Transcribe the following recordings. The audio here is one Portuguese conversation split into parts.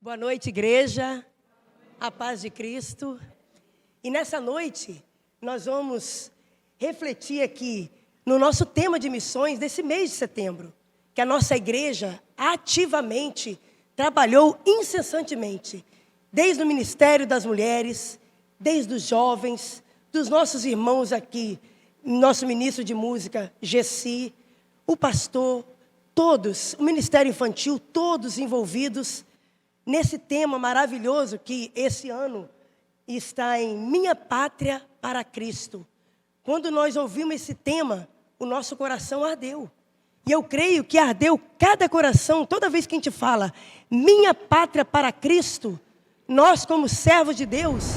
Boa noite, igreja, a paz de Cristo. E nessa noite, nós vamos refletir aqui no nosso tema de missões desse mês de setembro, que a nossa igreja ativamente trabalhou incessantemente, desde o Ministério das Mulheres, desde os jovens, dos nossos irmãos aqui, nosso ministro de música, Gessi, o pastor, todos, o Ministério Infantil, todos envolvidos nesse tema maravilhoso que esse ano está em Minha Pátria para Cristo. Quando nós ouvimos esse tema, o nosso coração ardeu. E eu creio que ardeu cada coração, toda vez que a gente fala Minha Pátria para Cristo, nós como servos de Deus,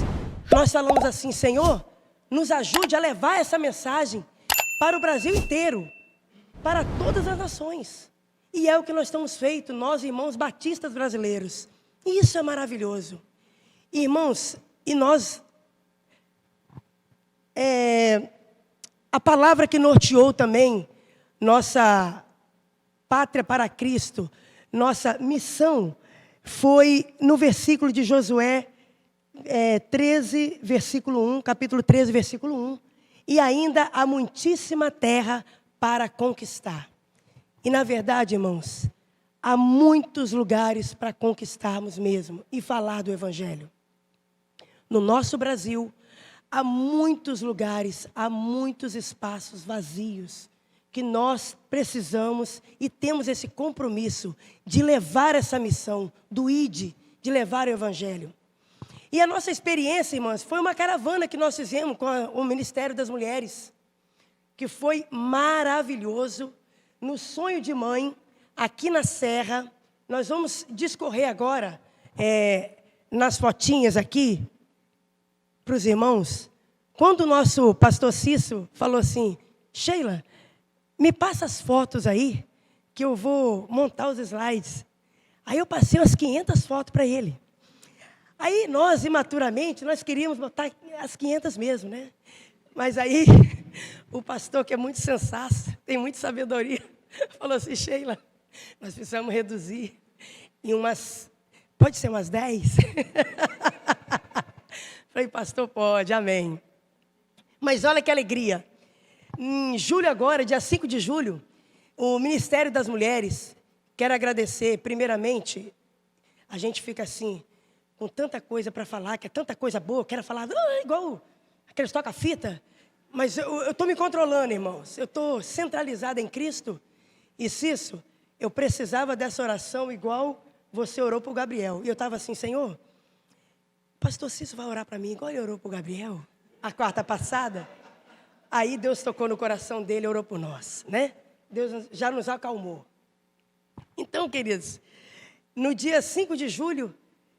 nós falamos assim: Senhor, nos ajude a levar essa mensagem para o Brasil inteiro, para todas as nações. E é o que nós estamos feito, nós irmãos batistas brasileiros. E isso é maravilhoso. Irmãos, e nós, a palavra que norteou também nossa pátria para Cristo, nossa missão, foi no versículo de Josué 13, versículo 1, capítulo 13, versículo 1. E ainda há muitíssima terra para conquistar. E na verdade, irmãos, há muitos lugares para conquistarmos mesmo e falar do Evangelho. No nosso Brasil, há muitos lugares, há muitos espaços vazios que nós precisamos e temos esse compromisso de levar essa missão do ID, de levar o Evangelho. E a nossa experiência, irmãs, foi uma caravana que nós fizemos com o Ministério das Mulheres, que foi maravilhoso, no sonho de mãe, aqui na Serra. Nós vamos discorrer agora nas fotinhas aqui, para os irmãos. Quando o nosso pastor Cício falou assim: Sheila, me passa as fotos aí, que eu vou montar os slides. Aí eu passei umas 500 fotos para ele. Aí nós, imaturamente, nós queríamos botar as 500 mesmo, né? Mas aí o pastor, que é muito sensato, tem muita sabedoria, falou assim: Sheila, nós precisamos reduzir em pode ser umas 10? Falei: pastor, pode, amém. Mas olha que alegria. Em julho agora, dia 5 de julho, o Ministério das Mulheres, quero agradecer, primeiramente, a gente fica assim, com tanta coisa para falar, que é tanta coisa boa, quero falar igual aqueles toca-fita, mas eu estou me controlando, irmãos, eu estou centralizado em Cristo. E Cício, eu precisava dessa oração igual você orou para o Gabriel. E eu estava assim: Senhor, pastor Cício vai orar para mim igual ele orou para o Gabriel, a quarta passada. Aí Deus tocou no coração dele e orou por nós, né? Deus já nos acalmou. Então, queridos, no dia 5 de julho,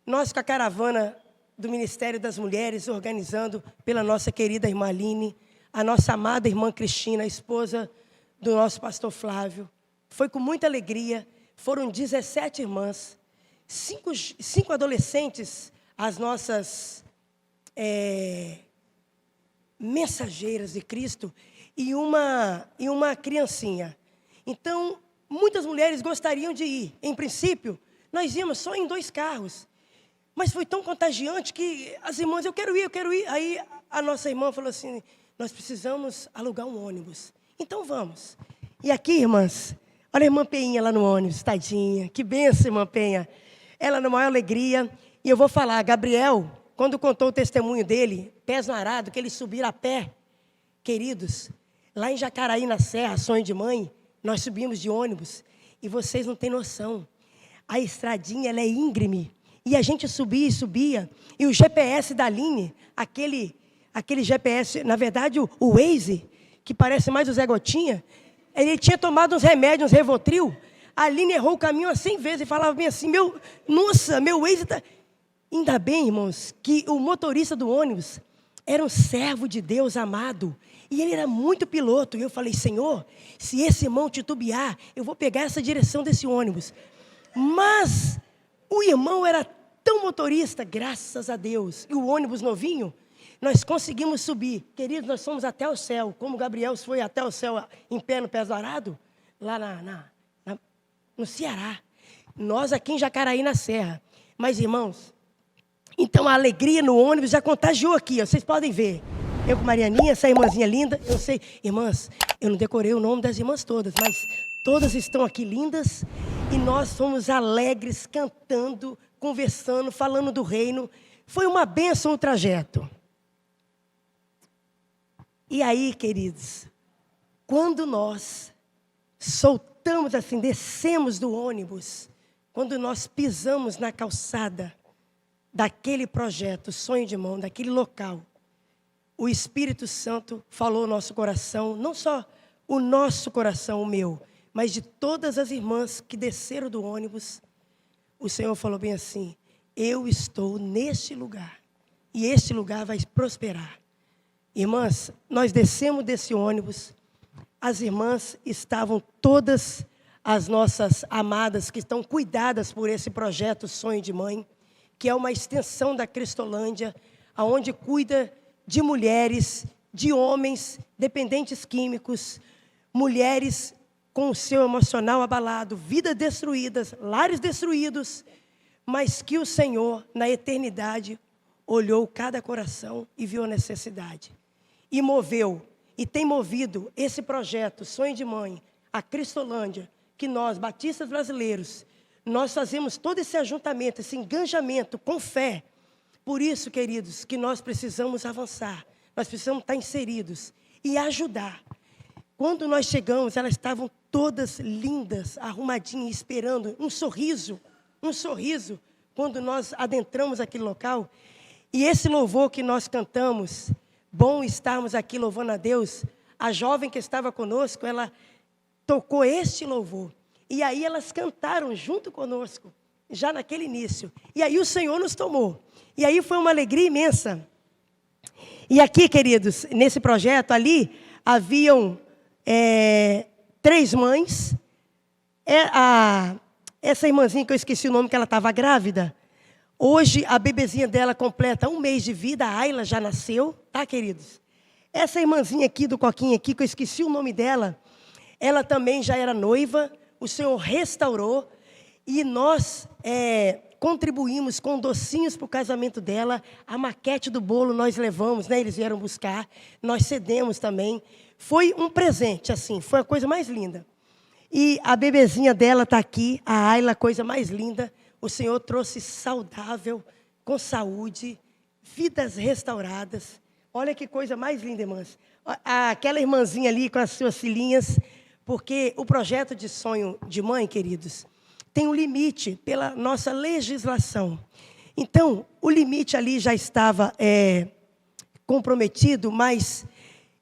nós com a caravana do Ministério das Mulheres, organizando pela nossa querida irmã Aline, a nossa amada irmã Cristina, a esposa do nosso pastor Flávio. Foi com muita alegria, foram 17 irmãs, 5 adolescentes, as nossas mensageiras de Cristo, e uma criancinha. Então, muitas mulheres gostariam de ir. Em princípio, nós íamos só em 2 carros. Mas foi tão contagiante que as irmãs: eu quero ir. Aí a nossa irmã falou assim: nós precisamos alugar um ônibus. Então vamos. E aqui, irmãs, olha a irmã Peinha lá no ônibus, tadinha. Que benção, irmã Penha. Ela na maior alegria. E eu vou falar, Gabriel, quando contou o testemunho dele, pés no arado, que eles subiram a pé, queridos, lá em Jacaraí, na Serra, sonho de mãe, nós subimos de ônibus. E vocês não têm noção. A estradinha, ela é íngreme. E a gente subia e subia. E o GPS da Aline, aquele GPS, na verdade, o Waze, que parece mais o Zé Gotinha, ele tinha tomado uns remédios, uns Rivotril. A Aline errou o caminho umas 100 vezes e falava bem assim: meu Waze está... Ainda bem, irmãos, que o motorista do ônibus era um servo de Deus amado. E ele era muito piloto. E eu falei: Senhor, se esse irmão titubear, eu vou pegar essa direção desse ônibus. Mas o irmão era tão motorista, graças a Deus. E o ônibus novinho, nós conseguimos subir. Queridos, nós fomos até o céu. Como Gabriel foi até o céu em pé no Pés do Arado, lá no Ceará. Nós aqui em Jacaraí, na Serra. Mas, irmãos, então a alegria no ônibus já contagiou aqui, ó, vocês podem ver. Eu com Marianinha, essa irmãzinha linda, eu sei, irmãs, eu não decorei o nome das irmãs todas, mas todas estão aqui lindas e nós fomos alegres, cantando, conversando, falando do reino. Foi uma bênção o trajeto. E aí, queridos, quando nós soltamos assim, descemos do ônibus, quando nós pisamos na calçada daquele projeto, Sonho de Mão, daquele local, o Espírito Santo falou no nosso coração, não só o nosso coração, o meu, mas de todas as irmãs que desceram do ônibus. O Senhor falou bem assim: eu estou neste lugar e este lugar vai prosperar. Irmãs, nós descemos desse ônibus, as irmãs estavam todas, as nossas amadas que estão cuidadas por esse projeto Sonho de Mãe, que é uma extensão da Cristolândia, aonde cuida de mulheres, de homens dependentes químicos, mulheres com o seu emocional abalado, vidas destruídas, lares destruídos, mas que o Senhor, na eternidade, olhou cada coração e viu a necessidade. E moveu, e tem movido esse projeto, Sonho de Mãe, a Cristolândia, que nós, batistas brasileiros, nós fazemos todo esse ajuntamento, esse engajamento com fé. Por isso, queridos, que nós precisamos avançar, nós precisamos estar inseridos e ajudar. Quando nós chegamos, elas estavam todas lindas, arrumadinhas, esperando um sorriso, quando nós adentramos aquele local. E esse louvor que nós cantamos, bom estarmos aqui louvando a Deus, a jovem que estava conosco, ela tocou este louvor. E aí elas cantaram junto conosco, já naquele início. E aí o Senhor nos tomou. E aí foi uma alegria imensa. E aqui, queridos, nesse projeto ali, haviam 3 mães. Essa irmãzinha que eu esqueci o nome, que ela estava grávida, hoje a bebezinha dela completa 1 mês de vida, a Ayla já nasceu, tá, queridos? Essa irmãzinha aqui do coquinho aqui, que eu esqueci o nome dela, ela também já era noiva, o Senhor restaurou, e nós contribuímos com docinhos para o casamento dela, a maquete do bolo nós levamos, né? Eles vieram buscar, nós cedemos também. Foi um presente, assim, foi a coisa mais linda. E a bebezinha dela está aqui, a Ayla, coisa mais linda. O Senhor trouxe saudável, com saúde, vidas restauradas. Olha que coisa mais linda, irmãs. Aquela irmãzinha ali com as suas filhinhas, porque o projeto de Sonho de Mãe, queridos, tem um limite pela nossa legislação. Então, o limite ali já estava comprometido, mas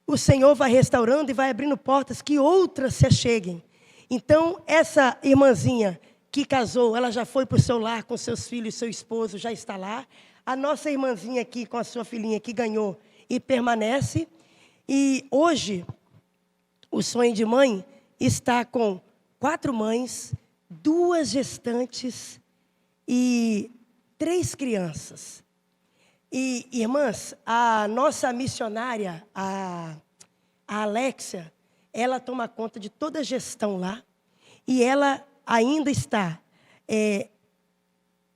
o Senhor vai restaurando e vai abrindo portas que outras se acheguem. Então, essa irmãzinha que casou, ela já foi para o seu lar com seus filhos, seu esposo já está lá. A nossa irmãzinha aqui com a sua filhinha que ganhou e permanece. E hoje, o Sonho de Mãe está com 4 mães, 2 gestantes e 3 crianças. E, irmãs, a nossa missionária, a Alexia, ela toma conta de toda a gestão lá. E ela ainda está,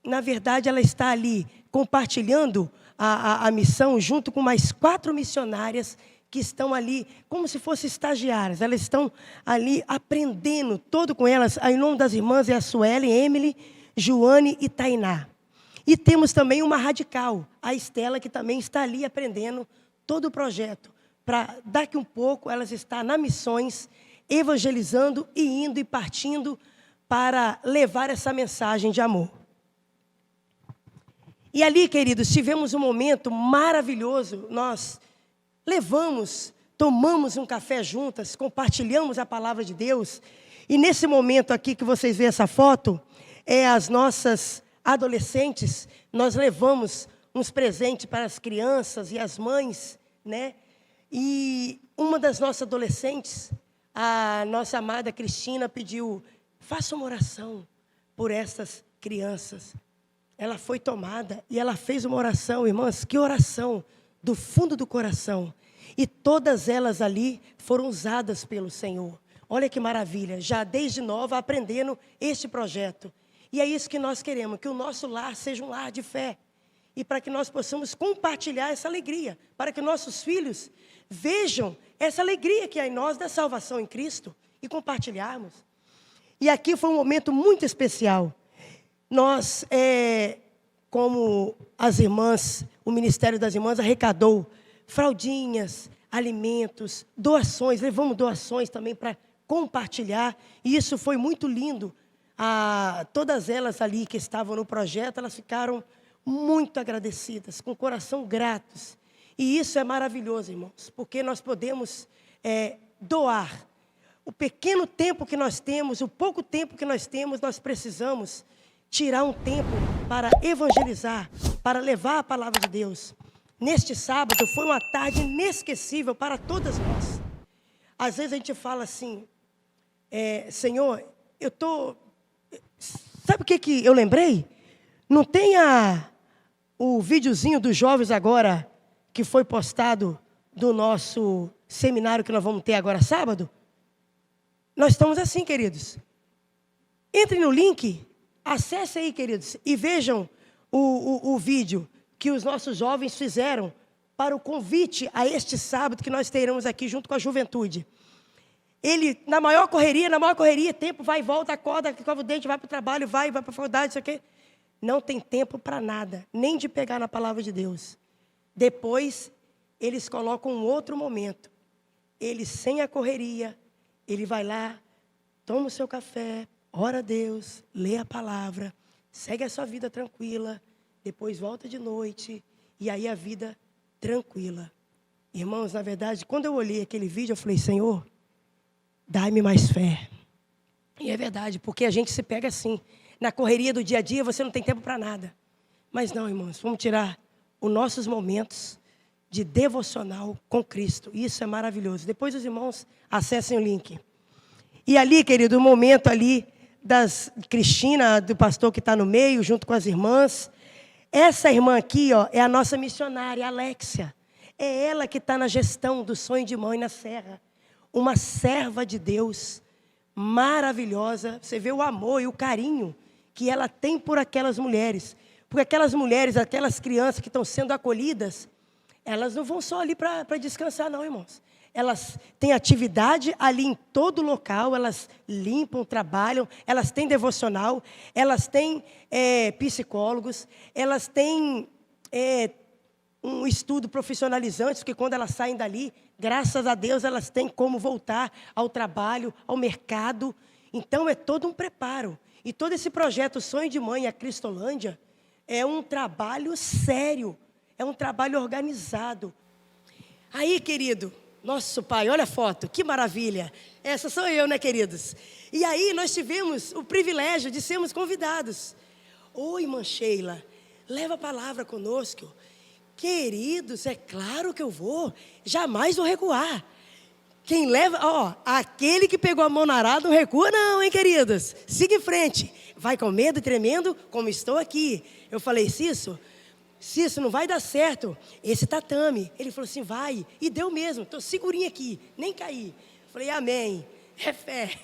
na verdade, ela está ali compartilhando a missão junto com mais 4 missionárias que estão ali como se fossem estagiárias. Elas estão ali aprendendo todo com elas. Aí, o nome das irmãs é a Sueli, Emily, Joane e Tainá. E temos também uma radical, a Estela, que também está ali aprendendo todo o projeto. Para daqui um pouco elas estão nas missões, evangelizando e indo e partindo para levar essa mensagem de amor. E ali, queridos, tivemos um momento maravilhoso. Nós tomamos um café juntas, compartilhamos a palavra de Deus. E nesse momento aqui que vocês veem essa foto, as nossas adolescentes, nós levamos uns presentes para as crianças e as mães, né? E uma das nossas adolescentes, a nossa amada Cristina, pediu: faça uma oração por essas crianças. Ela foi tomada e ela fez uma oração, irmãs, que oração do fundo do coração. E todas elas ali foram usadas pelo Senhor. Olha que maravilha, já desde nova aprendendo este projeto. E é isso que nós queremos, que o nosso lar seja um lar de fé. E para que nós possamos compartilhar essa alegria, para que nossos filhos vejam essa alegria que há em nós da salvação em Cristo e compartilharmos. E aqui foi um momento muito especial. Nós, como as irmãs, o Ministério das Irmãs arrecadou fraldinhas, alimentos, doações, levamos doações também para compartilhar, e isso foi muito lindo. Todas elas ali que estavam no projeto, elas ficaram muito agradecidas, com o coração gratos. E isso é maravilhoso, irmãos, porque nós podemos doar. O pequeno tempo que nós temos, o pouco tempo que nós temos, nós precisamos tirar um tempo para evangelizar, para levar a palavra de Deus. Neste sábado foi uma tarde inesquecível para todas nós. Às vezes a gente fala assim, Senhor, sabe o que eu lembrei? Não tem o videozinho dos jovens agora, que foi postado do nosso seminário que nós vamos ter agora sábado? Nós estamos assim, queridos. Entrem no link, acessem aí, queridos, e vejam o vídeo que os nossos jovens fizeram para o convite a este sábado que nós teremos aqui junto com a juventude. Ele, na maior correria, tempo, vai e volta, acorda, escova o dente, vai para o trabalho, vai para a faculdade, isso aqui. Não tem tempo para nada, nem de pegar na palavra de Deus. Depois, eles colocam um outro momento. Ele, sem a correria, ele vai lá, toma o seu café, ora a Deus, lê a palavra, segue a sua vida tranquila, depois volta de noite, e aí a vida tranquila. Irmãos, na verdade, quando eu olhei aquele vídeo, eu falei, Senhor, dai-me mais fé. E é verdade, porque a gente se pega assim. Na correria do dia a dia, você não tem tempo para nada. Mas não, irmãos, vamos tirar os nossos momentos de devocional com Cristo. Isso é maravilhoso. Depois os irmãos acessem o link. E ali, querido, o momento ali das Cristina, do pastor que está no meio, junto com as irmãs. Essa irmã aqui, ó, é a nossa missionária, Alexia. É ela que está na gestão do Sonho de Mãe na Serra. Uma serva de Deus maravilhosa. Você vê o amor e o carinho que ela tem por aquelas mulheres. Porque aquelas mulheres, aquelas crianças que estão sendo acolhidas, elas não vão só ali para descansar, não, irmãos. Elas têm atividade ali em todo local, elas limpam, trabalham, elas têm devocional, elas têm psicólogos, elas têm um estudo profissionalizante, porque quando elas saem dali, graças a Deus, elas têm como voltar ao trabalho, ao mercado. Então, é todo um preparo. E todo esse projeto Sonho de Mãe, a Cristolândia, é um trabalho sério, é um trabalho organizado. Aí, querido, nosso pai, olha a foto, que maravilha. Essa sou eu, né, queridos? E aí, nós tivemos o privilégio de sermos convidados. Oi, irmã Sheila, leva a palavra conosco. Queridos, é claro que eu vou, jamais vou recuar. Quem leva, aquele que pegou a mão na arada não recua não, hein, queridos? Siga em frente. Vai com medo e tremendo, como estou aqui. Eu falei, Cício, não vai dar certo esse tatame. Ele falou assim, vai. E deu mesmo, estou segurinho aqui, nem caí. Eu falei, amém, é fé.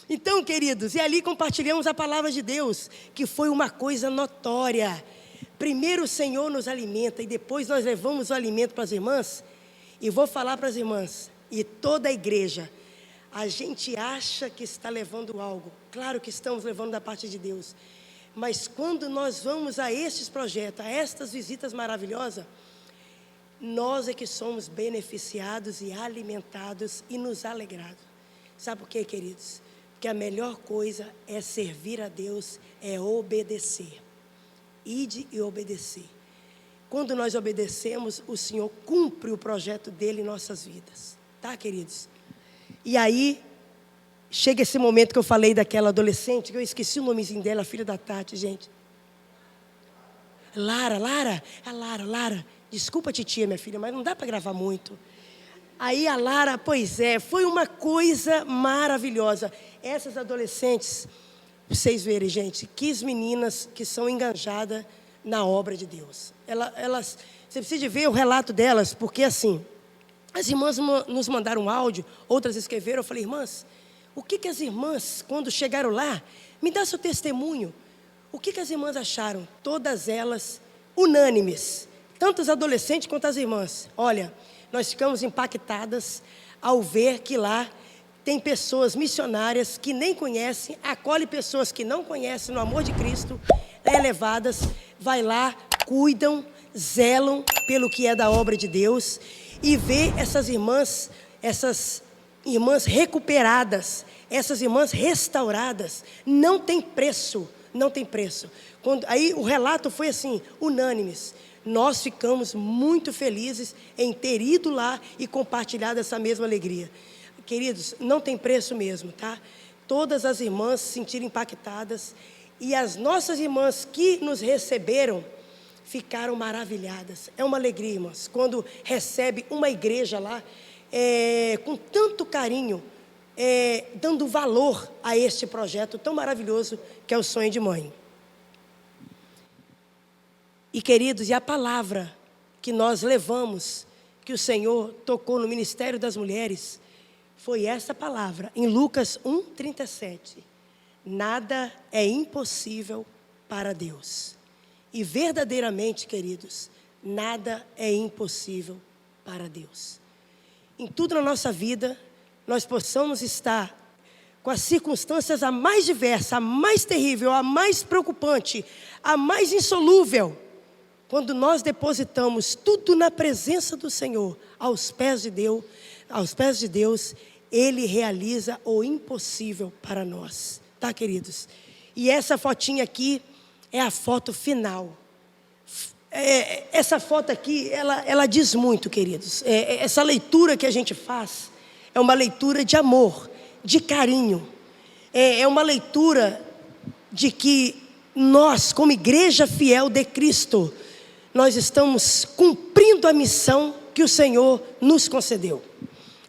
Então, queridos, e ali compartilhamos a palavra de Deus, que foi uma coisa notória. Primeiro o Senhor nos alimenta e depois nós levamos o alimento para as irmãs. E vou falar para as irmãs e toda a igreja. A gente acha que está levando algo. Claro que estamos levando da parte de Deus. Mas quando nós vamos a estes projetos, a estas visitas maravilhosas, nós é que somos beneficiados e alimentados e nos alegrados. Sabe por quê, queridos? Porque a melhor coisa é servir a Deus, é obedecer. Ide e obedecer. Quando nós obedecemos, o Senhor cumpre o projeto dele em nossas vidas. Tá, queridos? E aí, chega esse momento que eu falei daquela adolescente, que eu esqueci o nomezinho dela, a filha da Tati, gente. Lara. Desculpa, titia, minha filha, mas não dá para gravar muito. Aí a Lara, pois é, foi uma coisa maravilhosa. Essas adolescentes, para vocês verem, gente, que meninas que são engajadas na obra de Deus. Você precisa ver o relato delas, porque assim, as irmãs nos mandaram um áudio, outras escreveram, eu falei, irmãs, o que as irmãs, quando chegaram lá, me dá seu testemunho, O que as irmãs acharam? Todas elas unânimes, tanto os adolescentes quanto as irmãs. Olha, nós ficamos impactadas ao ver que lá tem pessoas missionárias que nem conhecem, acolhe pessoas que não conhecem no amor de Cristo, levadas, vai lá, cuidam, zelam pelo que é da obra de Deus, e vê essas irmãs recuperadas, essas irmãs restauradas, não tem preço, não tem preço. Aí o relato foi assim, unânimes. Nós ficamos muito felizes em ter ido lá e compartilhado essa mesma alegria. Queridos, não tem preço mesmo, tá? Todas as irmãs se sentiram impactadas, e as nossas irmãs que nos receberam ficaram maravilhadas. É uma alegria, irmãs, quando recebe uma igreja lá, com tanto carinho, dando valor a este projeto tão maravilhoso que é o Sonho de Mãe. E queridos, e a palavra que nós levamos, que o Senhor tocou no Ministério das Mulheres, foi essa palavra, em Lucas 1:37. Nada é impossível para Deus. E verdadeiramente, queridos, nada é impossível para Deus. Em tudo na nossa vida, nós possamos estar com as circunstâncias a mais diversa, a mais terrível, a mais preocupante, a mais insolúvel. Quando nós depositamos tudo na presença do Senhor, aos pés de Deus, Ele realiza o impossível para nós. Tá, queridos? E essa fotinha aqui é a foto final. Essa foto aqui, ela diz muito, queridos. Essa leitura que a gente faz é uma leitura de amor, de carinho. É uma leitura de que nós, como igreja fiel de Cristo, nós estamos cumprindo a missão que o Senhor nos concedeu.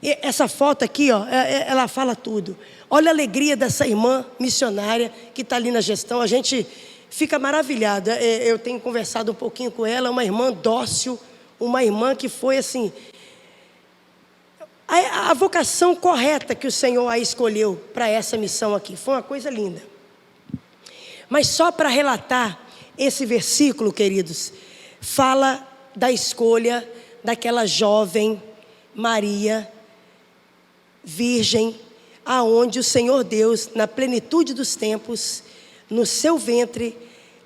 E essa foto aqui, ó, ela fala tudo. Olha a alegria dessa irmã missionária que está ali na gestão. A gente fica maravilhado. Eu tenho conversado um pouquinho com ela, uma irmã dócil, uma irmã que foi assim, a vocação correta que o Senhor a escolheu para essa missão aqui. Foi uma coisa linda. Mas só para relatar esse versículo, queridos, fala da escolha daquela jovem Maria, virgem, aonde o Senhor Deus, na plenitude dos tempos, no seu ventre,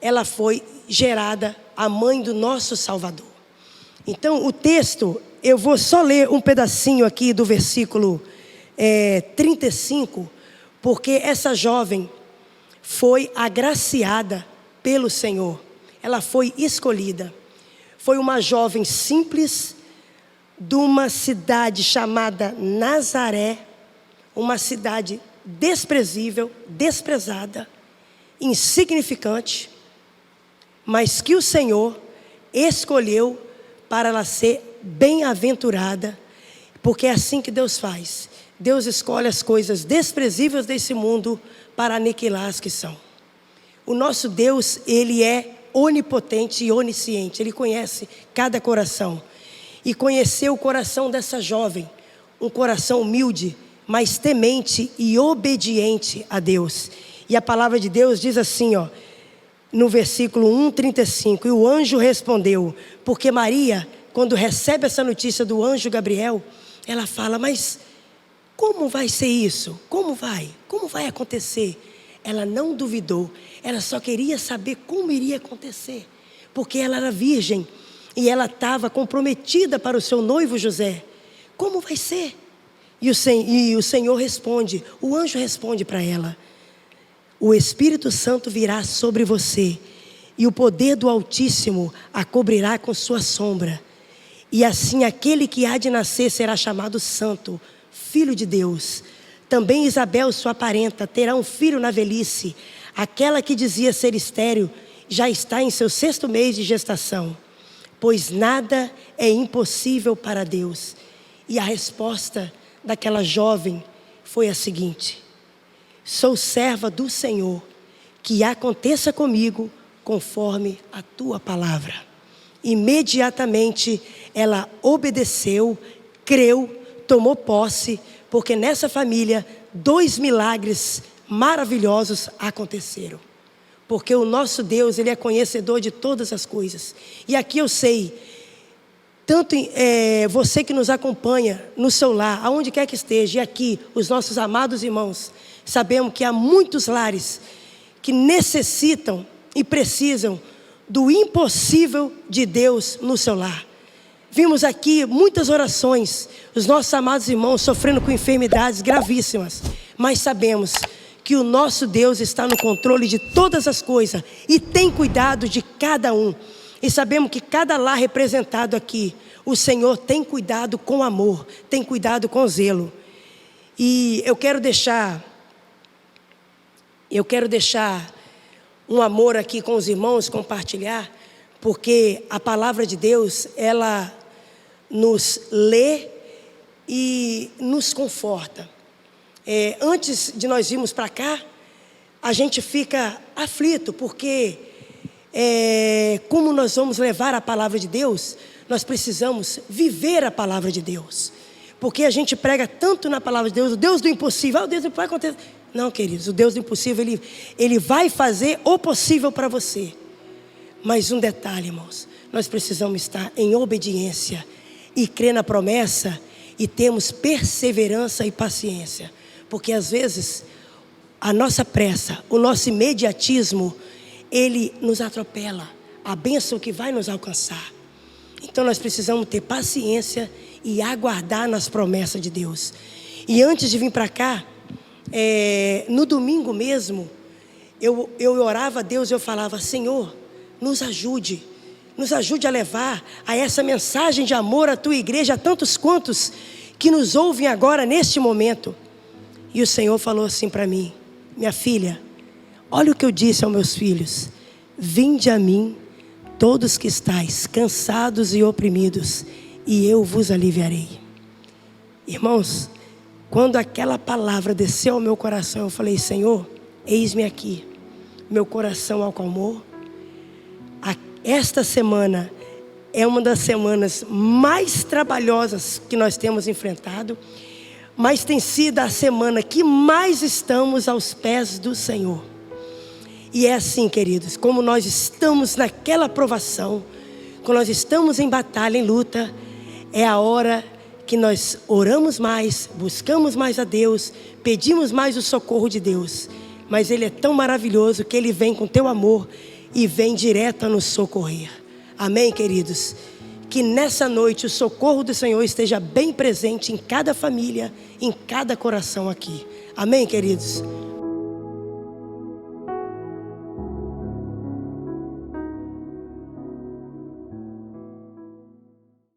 ela foi gerada a mãe do nosso Salvador. Então, o texto, eu vou só ler um pedacinho aqui do versículo 35, porque essa jovem foi agraciada pelo Senhor. Ela foi escolhida. Foi uma jovem simples, de uma cidade chamada Nazaré, uma cidade desprezível, desprezada, insignificante, mas que o Senhor escolheu para ela ser bem-aventurada, porque é assim que Deus faz. Deus escolhe as coisas desprezíveis desse mundo para aniquilar as que são. O nosso Deus, Ele é onipotente e onisciente, Ele conhece cada coração. E conheceu o coração dessa jovem, um coração humilde, mas temente e obediente a Deus. E a palavra de Deus diz assim, ó, no versículo 1:35, e o anjo respondeu, porque Maria, quando recebe essa notícia do anjo Gabriel, ela fala, mas como vai ser isso? Como vai acontecer? Ela não duvidou, ela só queria saber como iria acontecer, porque ela era virgem, e ela estava comprometida para o seu noivo José. Como vai ser? E o Senhor responde, o anjo responde para ela, o Espírito Santo virá sobre você, e o poder do Altíssimo a cobrirá com sua sombra. E assim aquele que há de nascer será chamado Santo, Filho de Deus. Também Isabel, sua parenta, terá um filho na velhice. Aquela que dizia ser estéril já está em seu 6º mês de gestação. Pois nada é impossível para Deus. E a resposta daquela jovem foi a seguinte: sou serva do Senhor, que aconteça comigo conforme a tua palavra. Imediatamente ela obedeceu, creu, tomou posse, porque nessa família 2 milagres maravilhosos aconteceram. porque o nosso Deus, Ele é conhecedor de todas as coisas. E aqui eu sei, tanto você que nos acompanha no seu lar, aonde quer que esteja, e aqui os nossos amados irmãos, sabemos que há muitos lares que necessitam e precisam do impossível de Deus no seu lar. Vimos aqui muitas orações, os nossos amados irmãos sofrendo com enfermidades gravíssimas, mas sabemos que o nosso Deus está no controle de todas as coisas e tem cuidado de cada um. E sabemos que cada lar representado aqui, o Senhor tem cuidado com amor, tem cuidado com zelo. E eu quero deixar um amor aqui com os irmãos, compartilhar, porque a palavra de Deus, ela nos lê e nos conforta. Antes de nós irmos para cá, a gente fica aflito, porque como nós vamos levar a palavra de Deus, nós precisamos viver a palavra de Deus. Porque a gente prega tanto na palavra de Deus, o Deus do impossível, o Deus do vai acontecer. Não, queridos, o Deus do impossível, ele vai fazer o possível para você. Mas um detalhe, irmãos, nós precisamos estar em obediência e crer na promessa e termos perseverança e paciência. Porque às vezes a nossa pressa, o nosso imediatismo, ele nos atropela a bênção que vai nos alcançar. Então nós precisamos ter paciência e aguardar nas promessas de Deus. E antes de vir para cá, no domingo mesmo, eu orava a Deus e eu falava: Senhor, nos ajude a levar a essa mensagem de amor à tua igreja, a tantos quantos que nos ouvem agora neste momento. E o Senhor falou assim para mim: minha filha, olha o que eu disse aos meus filhos: vinde a mim, todos que estáis cansados e oprimidos, e eu vos aliviarei. Irmãos, quando aquela palavra desceu ao meu coração, eu falei: Senhor, eis-me aqui. Meu coração acalmou. Esta semana é uma das semanas mais trabalhosas que nós temos enfrentado, mas tem sido a semana que mais estamos aos pés do Senhor. E é assim, queridos, como nós estamos naquela provação, quando nós estamos em batalha, em luta, é a hora que nós oramos mais, buscamos mais a Deus, pedimos mais o socorro de Deus. Mas Ele é tão maravilhoso que Ele vem com teu amor e vem direto a nos socorrer. Amém, queridos? Que nessa noite o socorro do Senhor esteja bem presente em cada família, em cada coração aqui. Amém, queridos?